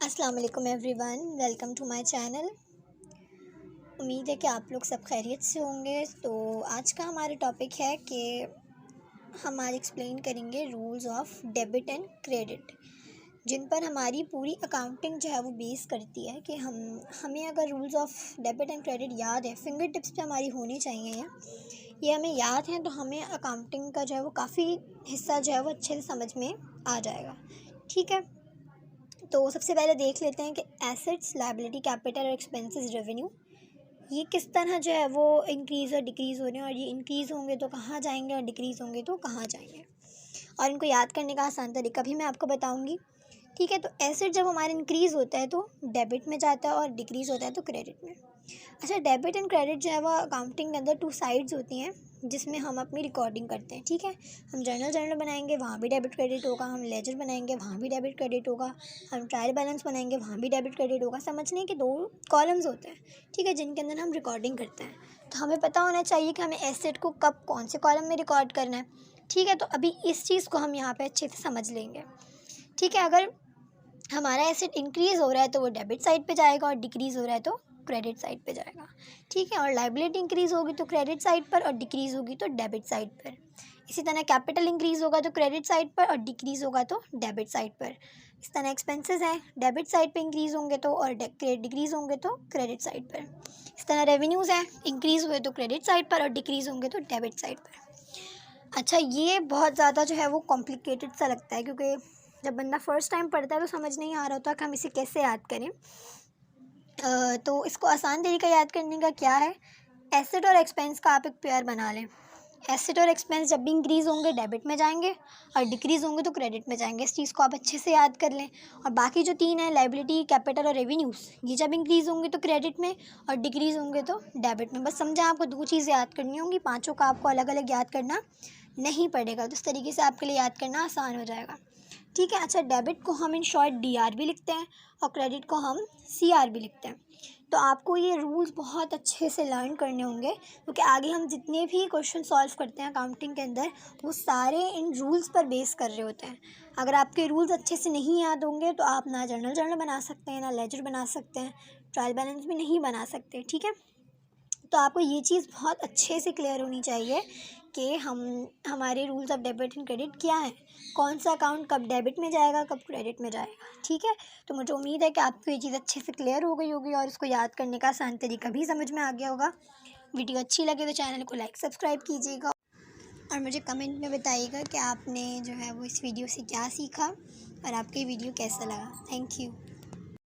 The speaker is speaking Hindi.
अस्सलाम वालेकुम everyone, welcome to my channel. उम्मीद है कि आप लोग सब खैरियत से होंगे। तो आज का हमारा टॉपिक है कि हम आज एक्सप्लेन करेंगे rules of debit and credit, जिन पर हमारी पूरी अकाउंटिंग जो है वो बेस करती है कि हमें अगर rules of debit and credit याद है, फिंगर टिप्स पे हमारी होनी चाहिए ये हमें याद है, तो हमें अकाउंटिंग का जो है वो काफ़ी हिस्सा जो है वो अच्छे से समझ में आ जाएगा। ठीक है, तो सबसे पहले देख लेते हैं कि एसेट्स, लायबिलिटी, कैपिटल और एक्सपेंसेस, रेवेन्यू ये किस तरह जो है वो इंक्रीज़ और डिक्रीज़ हो रहे हैं, और ये इंक्रीज़ होंगे तो कहाँ जाएंगे और डिक्रीज़ होंगे तो कहाँ जाएंगे, और इनको याद करने का आसान तरीका भी मैं आपको बताऊंगी। ठीक है, तो एसेट जब हमारा इंक्रीज़ होता है तो डेबिट में जाता है और डिक्रीज़ होता है तो क्रेडिट में। अच्छा, डेबिट एंड क्रेडिट जो है वो अकाउंटिंग के अंदर टू साइड्स होती हैं, जिसमें हम अपनी रिकॉर्डिंग करते हैं। ठीक है, हम जर्नल बनाएंगे, वहाँ भी डेबिट क्रेडिट होगा। हम लेजर बनाएंगे, वहाँ भी डेबिट क्रेडिट होगा। हम ट्रायल बैलेंस बनाएंगे, वहाँ भी डेबिट क्रेडिट होगा। समझने के दो कॉलम्स होते हैं, ठीक है, जिनके अंदर हम रिकॉर्डिंग करते हैं। तो हमें पता होना चाहिए कि हमें एसेट को कब कौन से कॉलम में रिकॉर्ड करना है। ठीक है, तो अभी इस चीज़ को हम यहाँ पर अच्छे से समझ लेंगे। ठीक है, अगर हमारा एसेट इंक्रीज़ हो रहा है तो वो डेबिट साइड पे जाएगा, और डिक्रीज़ हो रहा है तो क्रेडिट साइड पे जाएगा। ठीक है, और लायबिलिटी इंक्रीज़ होगी तो क्रेडिट साइड पर, और डिक्रीज़ होगी तो डेबिट साइड पर। इसी तरह कैपिटल इंक्रीज़ होगा तो क्रेडिट साइड पर, और डिक्रीज़ होगा तो डेबिट साइड पर। इस तरह एक्सपेंसेस हैं, डेबिट साइड पे इंक्रीज़ होंगे तो, और डिक्रीज़ होंगे तो क्रेडिट साइड पर। इस तरह रेवेन्यूज़ हैं, इंक्रीज़ हुए तो क्रेडिट साइड पर, और डिक्रीज़ होंगे तो डेबिट साइड पर। अच्छा, ये बहुत ज़्यादा जो है वो कॉम्प्लिकेटेड सा लगता है, क्योंकि जब बंदा फ़र्स्ट टाइम पढ़ता है तो समझ नहीं आ रहा होता कि हम इसे कैसे याद करें। तो इसको आसान तरीका याद करने का क्या है, एसेट और एक्सपेंस का आप एक पेयर बना लें। एसेट और एक्सपेंस जब भी इंक्रीज़ होंगे डेबिट में जाएंगे, और डिक्रीज़ होंगे तो क्रेडिट में जाएंगे। इस चीज़ को आप अच्छे से याद कर लें। और बाकी जो तीन है, लायबिलिटी, कैपिटल और रेवेन्यूज़, ये जब इंक्रीज़ होंगे तो क्रेडिट में, और डिक्रीज़ होंगे तो डेबिट में। बस समझा, आपको दो चीज़ें याद करनी होंगी, पाँचों का आपको अलग अलग याद करना नहीं पड़ेगा। तो इस तरीके से आपके लिए याद करना आसान हो जाएगा। ठीक है, अच्छा, डेबिट को हम इन शॉर्ट DR भी लिखते हैं, और क्रेडिट को हम CR भी लिखते हैं। तो आपको ये रूल्स बहुत अच्छे से लर्न करने होंगे, क्योंकि आगे हम जितने भी क्वेश्चन सॉल्व करते हैं अकाउंटिंग के अंदर, वो सारे इन रूल्स पर बेस कर रहे होते हैं। अगर आपके रूल्स अच्छे से नहीं याद होंगे तो आप ना जर्नल बना सकते हैं, ना लेजर बना सकते हैं, ट्रायल बैलेंस भी नहीं बना सकते। ठीक है, तो आपको ये चीज़ बहुत अच्छे से क्लियर होनी चाहिए कि हमारे rules of debit and credit क्या है, कौन सा अकाउंट कब डेबिट में जाएगा, कब क्रेडिट में जाएगा। ठीक है, तो मुझे उम्मीद है कि आपको ये चीज़ अच्छे से क्लियर हो गई होगी, और इसको याद करने का आसान तरीका भी समझ में आ गया होगा। वीडियो अच्छी लगे तो चैनल को लाइक सब्सक्राइब कीजिएगा, और मुझे कमेंट में बताइएगा कि आपने जो है वो इस वीडियो से क्या सीखा, और आपको ये वीडियो कैसा लगा। Thank you.